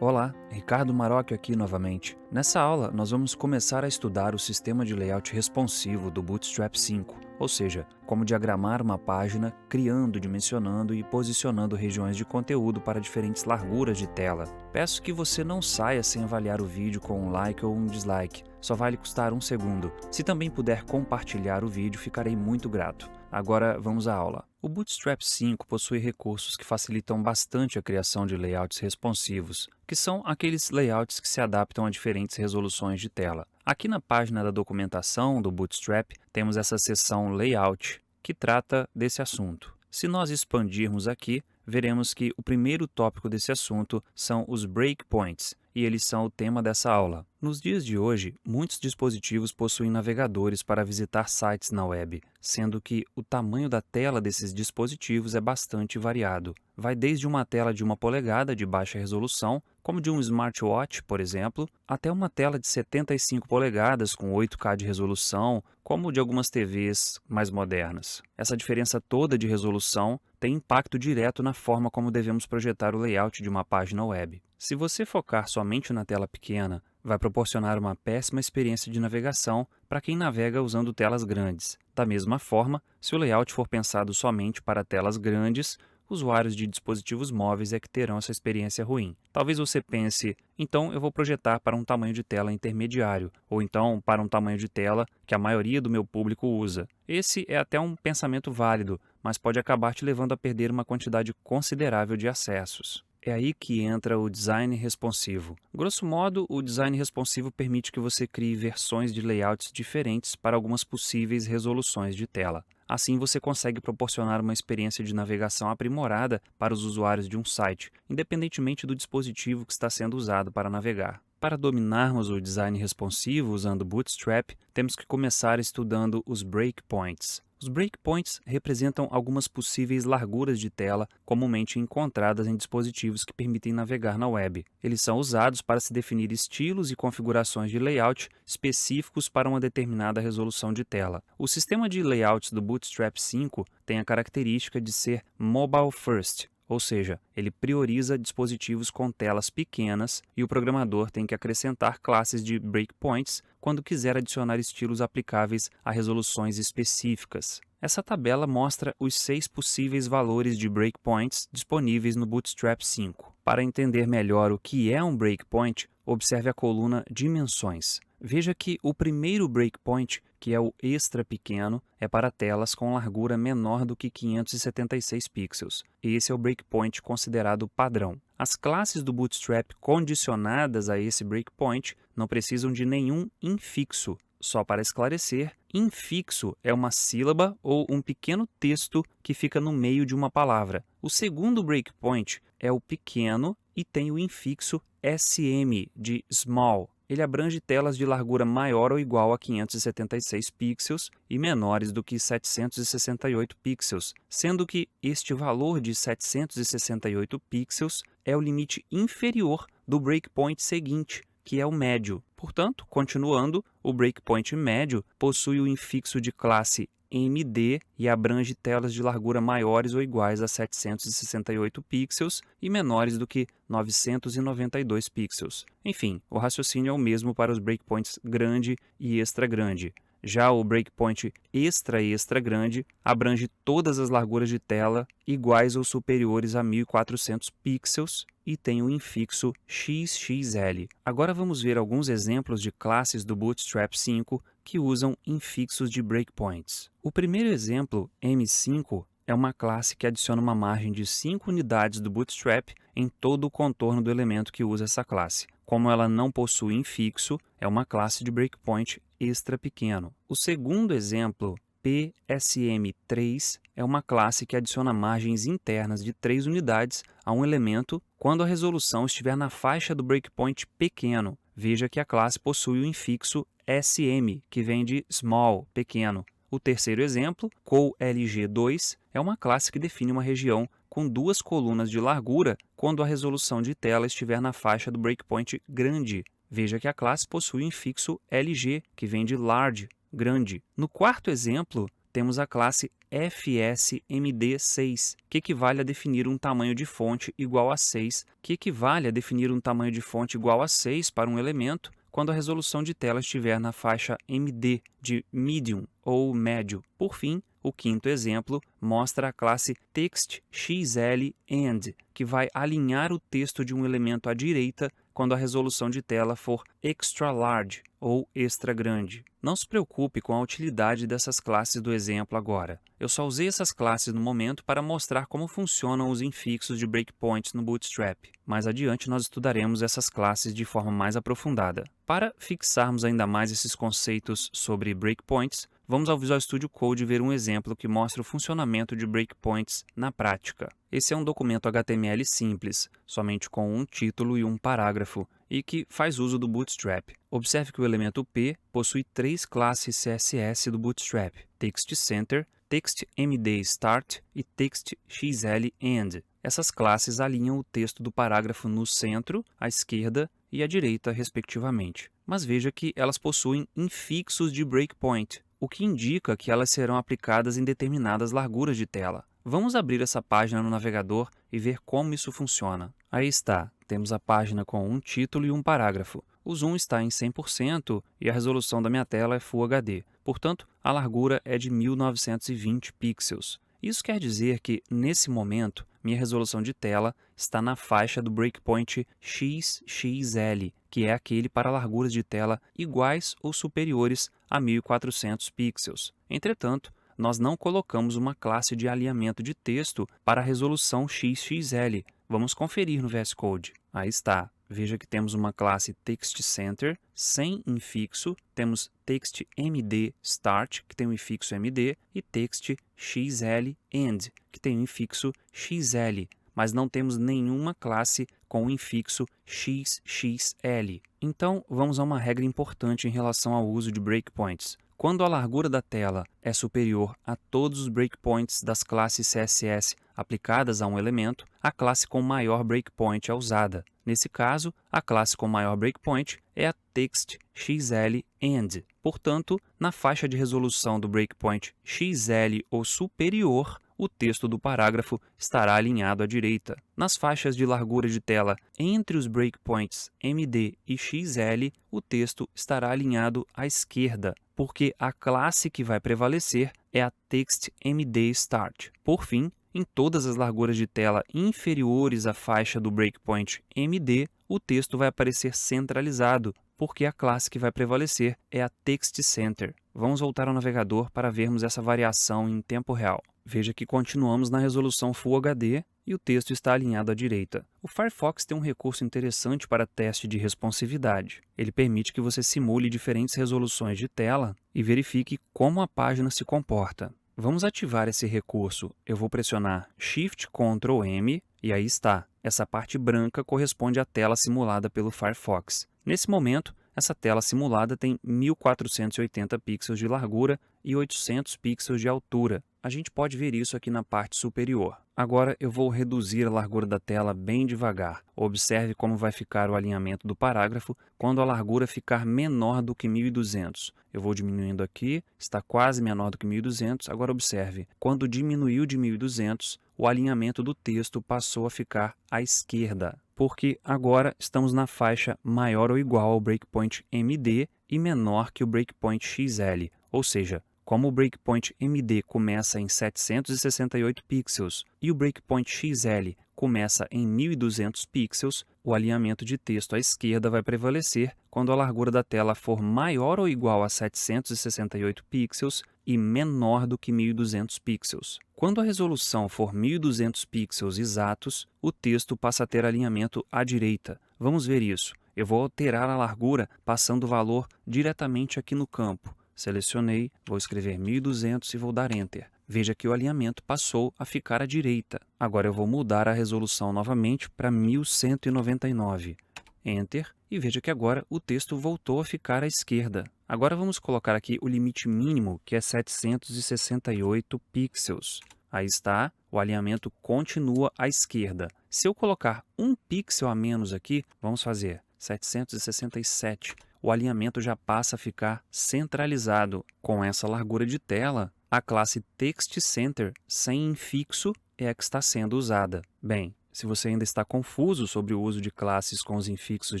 Olá, Ricardo Marocchio aqui novamente. Nessa aula, nós vamos começar a estudar o sistema de layout responsivo do Bootstrap 5, ou seja, como diagramar uma página, criando, dimensionando e posicionando regiões de conteúdo para diferentes larguras de tela. Peço que você não saia sem avaliar o vídeo com um like ou um dislike, só vai lhe custar um segundo. Se também puder compartilhar o vídeo, ficarei muito grato. Agora vamos à aula. O Bootstrap 5 possui recursos que facilitam bastante a criação de layouts responsivos, que são aqueles layouts que se adaptam a diferentes resoluções de tela. Aqui na página da documentação do Bootstrap, temos essa seção Layout, que trata desse assunto. Se nós expandirmos aqui, veremos que o primeiro tópico desse assunto são os breakpoints, e eles são o tema dessa aula. Nos dias de hoje, muitos dispositivos possuem navegadores para visitar sites na web, sendo que o tamanho da tela desses dispositivos é bastante variado. Vai desde uma tela de 1 polegada de baixa resolução, como de um smartwatch, por exemplo, até uma tela de 75 polegadas com 8K de resolução, como de algumas TVs mais modernas. Essa diferença toda de resolução tem impacto direto na forma como devemos projetar o layout de uma página web. Se você focar somente na tela pequena, vai proporcionar uma péssima experiência de navegação para quem navega usando telas grandes. Da mesma forma, se o layout for pensado somente para telas grandes, usuários de dispositivos móveis é que terão essa experiência ruim. Talvez você pense, então eu vou projetar para um tamanho de tela intermediário, ou então para um tamanho de tela que a maioria do meu público usa. Esse é até um pensamento válido, mas pode acabar te levando a perder uma quantidade considerável de acessos. É aí que entra o design responsivo. Grosso modo, o design responsivo permite que você crie versões de layouts diferentes para algumas possíveis resoluções de tela. Assim, você consegue proporcionar uma experiência de navegação aprimorada para os usuários de um site, independentemente do dispositivo que está sendo usado para navegar. Para dominarmos o design responsivo usando Bootstrap, temos que começar estudando os breakpoints. Os breakpoints representam algumas possíveis larguras de tela comumente encontradas em dispositivos que permitem navegar na web. Eles são usados para se definir estilos e configurações de layout específicos para uma determinada resolução de tela. O sistema de layouts do Bootstrap 5 tem a característica de ser mobile first, ou seja, ele prioriza dispositivos com telas pequenas e o programador tem que acrescentar classes de breakpoints quando quiser adicionar estilos aplicáveis a resoluções específicas. Essa tabela mostra os 6 possíveis valores de breakpoints disponíveis no Bootstrap 5. Para entender melhor o que é um breakpoint, observe a coluna Dimensões. Veja que o primeiro breakpoint, que é o extra pequeno, é para telas com largura menor do que 576 pixels. Esse é o breakpoint considerado padrão. As classes do Bootstrap condicionadas a esse breakpoint não precisam de nenhum infixo. Só para esclarecer, infixo é uma sílaba ou um pequeno texto que fica no meio de uma palavra. O segundo breakpoint é o pequeno e tem o infixo SM de small. Ele abrange telas de largura maior ou igual a 576 pixels e menores do que 768 pixels, sendo que este valor de 768 pixels é o limite inferior do breakpoint seguinte, que é o médio. Portanto, continuando, o breakpoint médio possui o infixo de classe MD e abrange telas de largura maiores ou iguais a 768 pixels e menores do que 992 pixels. Enfim, o raciocínio é o mesmo para os breakpoints grande e extra grande. Já o breakpoint extra grande abrange todas as larguras de tela iguais ou superiores a 1400 pixels e tem o infixo XXL. Agora vamos ver alguns exemplos de classes do Bootstrap 5 que usam infixos de breakpoints. O primeiro exemplo, M5, é uma classe que adiciona uma margem de 5 unidades do Bootstrap em todo o contorno do elemento que usa essa classe. Como ela não possui infixo, é uma classe de breakpoint extra pequeno. O segundo exemplo, PSM3, é uma classe que adiciona margens internas de 3 unidades a um elemento quando a resolução estiver na faixa do breakpoint pequeno. Veja que a classe possui o infixo SM, que vem de small, pequeno. O terceiro exemplo, ColLG2, é uma classe que define uma região com 2 colunas de largura quando a resolução de tela estiver na faixa do breakpoint grande. Veja que a classe possui o infixo LG, que vem de large, grande. No quarto exemplo, temos a classe FSMD6, que equivale a definir um tamanho de fonte igual a 6, que equivale a definir um tamanho de fonte igual a 6 para um elemento quando a resolução de tela estiver na faixa MD, de medium ou médio. Por fim, o quinto exemplo mostra a classe TextXLAnd, que vai alinhar o texto de um elemento à direita quando a resolução de tela for extra large ou extra grande. Não se preocupe com a utilidade dessas classes do exemplo agora. Eu só usei essas classes no momento para mostrar como funcionam os infixos de breakpoints no Bootstrap. Mais adiante nós estudaremos essas classes de forma mais aprofundada. Para fixarmos ainda mais esses conceitos sobre breakpoints, vamos ao Visual Studio Code ver um exemplo que mostra o funcionamento de breakpoints na prática. Esse é um documento HTML simples, somente com um título e um parágrafo, e que faz uso do Bootstrap. Observe que o elemento P possui três classes CSS do Bootstrap: TextCenter, TextMDStart e TextXLAnd. Essas classes alinham o texto do parágrafo no centro, à esquerda e à direita, respectivamente. Mas veja que elas possuem infixos de breakpoint, o que indica que elas serão aplicadas em determinadas larguras de tela. Vamos abrir essa página no navegador e ver como isso funciona. Aí está, temos a página com um título e um parágrafo. O zoom está em 100% e a resolução da minha tela é Full HD. Portanto, a largura é de 1920 pixels. Isso quer dizer que, nesse momento, minha resolução de tela está na faixa do breakpoint XXL, que é aquele para larguras de tela iguais ou superiores a 1400 pixels. Entretanto, nós não colocamos uma classe de alinhamento de texto para a resolução XXL. Vamos conferir no VS Code. Aí está. Veja que temos uma classe TextCenter sem infixo, temos TextMDStart, que tem um infixo MD, e TextXLAnd, que tem um infixo XL, mas não temos nenhuma classe com o infixo XXL. Então, vamos a uma regra importante em relação ao uso de breakpoints. Quando a largura da tela é superior a todos os breakpoints das classes CSS aplicadas a um elemento, a classe com maior breakpoint é usada. Nesse caso, a classe com maior breakpoint é a TextXLAnd. Portanto, na faixa de resolução do breakpoint XL ou superior, o texto do parágrafo estará alinhado à direita. Nas faixas de largura de tela entre os breakpoints MD e XL, o texto estará alinhado à esquerda, porque a classe que vai prevalecer é a TextMDStart. Por fim, em todas as larguras de tela inferiores à faixa do breakpoint MD, o texto vai aparecer centralizado, porque a classe que vai prevalecer é a TextCenter. Vamos voltar ao navegador para vermos essa variação em tempo real. Veja que continuamos na resolução Full HD e o texto está alinhado à direita. O Firefox tem um recurso interessante para teste de responsividade. Ele permite que você simule diferentes resoluções de tela e verifique como a página se comporta. Vamos ativar esse recurso. Eu vou pressionar Shift Ctrl M e aí está. Essa parte branca corresponde à tela simulada pelo Firefox. Nesse momento, essa tela simulada tem 1480 pixels de largura e 800 pixels de altura. A gente pode ver isso aqui na parte superior. Agora eu vou reduzir a largura da tela bem devagar. Observe como vai ficar o alinhamento do parágrafo quando a largura ficar menor do que 1200. Eu vou diminuindo aqui, está quase menor do que 1200. Agora observe, quando diminuiu de 1200, o alinhamento do texto passou a ficar à esquerda, porque agora estamos na faixa maior ou igual ao breakpoint MD e menor que o breakpoint XL, ou seja, como o breakpoint MD começa em 768 pixels e o breakpoint XL começa em 1200 pixels, o alinhamento de texto à esquerda vai prevalecer quando a largura da tela for maior ou igual a 768 pixels e menor do que 1200 pixels. Quando a resolução for 1200 pixels exatos, o texto passa a ter alinhamento à direita. Vamos ver isso. Eu vou alterar a largura passando o valor diretamente aqui no campo. Selecionei, vou escrever 1200 e vou dar Enter. Veja que o alinhamento passou a ficar à direita. Agora eu vou mudar a resolução novamente para 1199. Enter. E veja que agora o texto voltou a ficar à esquerda. Agora vamos colocar aqui o limite mínimo, que é 768 pixels. Aí está, o alinhamento continua à esquerda. Se eu colocar um pixel a menos aqui, vamos fazer 767. O alinhamento já passa a ficar centralizado. Com essa largura de tela, A classe TextCenter sem infixo é a que está sendo usada. Bem, se você ainda está confuso sobre o uso de classes com os infixos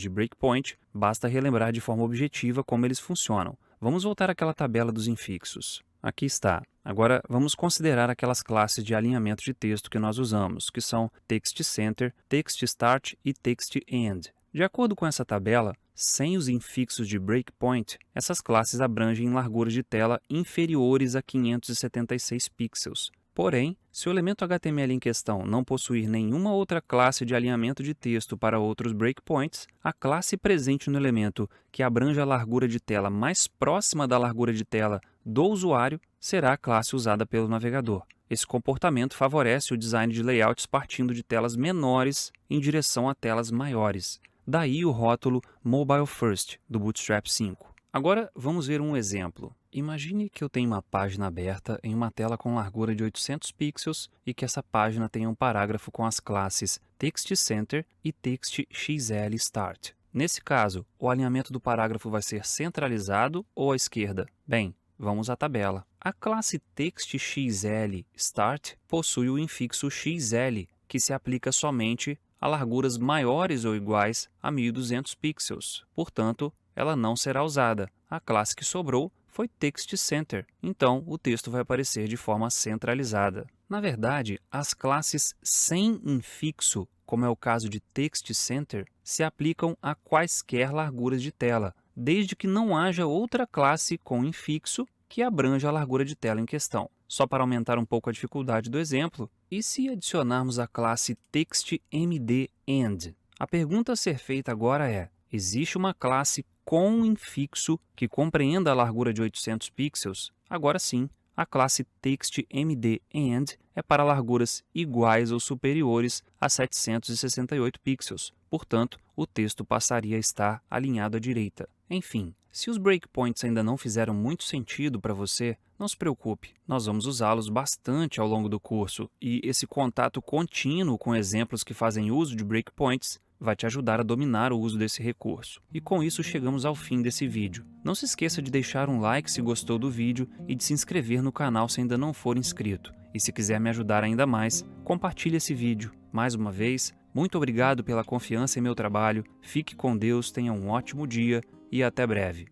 de breakpoint, basta relembrar de forma objetiva como eles funcionam. Vamos voltar àquela tabela dos infixos. Aqui está. Agora, vamos considerar aquelas classes de alinhamento de texto que nós usamos, que são TextCenter, TextStart e TextEnd. De acordo com essa tabela, sem os infixos de breakpoint, essas classes abrangem larguras de tela inferiores a 576 pixels. Porém, se o elemento HTML em questão não possuir nenhuma outra classe de alinhamento de texto para outros breakpoints, a classe presente no elemento que abrange a largura de tela mais próxima da largura de tela do usuário será a classe usada pelo navegador. Esse comportamento favorece o design de layouts partindo de telas menores em direção a telas maiores. Daí o rótulo Mobile First do Bootstrap 5. Agora vamos ver um exemplo. Imagine que eu tenho uma página aberta em uma tela com largura de 800 pixels e que essa página tenha um parágrafo com as classes TextCenter e TextXLStart. Nesse caso, o alinhamento do parágrafo vai ser centralizado ou à esquerda? Bem, vamos à tabela. A classe TextXLStart possui o infixo XL, que se aplica somente a larguras maiores ou iguais a 1200 pixels. Portanto, ela não será usada. A classe que sobrou foi TextCenter, então o texto vai aparecer de forma centralizada. Na verdade, as classes sem infixo, como é o caso de TextCenter, se aplicam a quaisquer larguras de tela, desde que não haja outra classe com infixo que abranja a largura de tela em questão. Só para aumentar um pouco a dificuldade do exemplo, e se adicionarmos a classe TextMDEnd? A pergunta a ser feita agora é: existe uma classe com infixo que compreenda a largura de 800 pixels? Agora sim, a classe TextMDEnd é para larguras iguais ou superiores a 768 pixels. Portanto, o texto passaria a estar alinhado à direita. Enfim, se os breakpoints ainda não fizeram muito sentido para você, não se preocupe, nós vamos usá-los bastante ao longo do curso e esse contato contínuo com exemplos que fazem uso de breakpoints vai te ajudar a dominar o uso desse recurso. E com isso chegamos ao fim desse vídeo. Não se esqueça de deixar um like se gostou do vídeo e de se inscrever no canal se ainda não for inscrito. E se quiser me ajudar ainda mais, compartilhe esse vídeo. Mais uma vez, muito obrigado pela confiança em meu trabalho, fique com Deus, tenha um ótimo dia e até breve.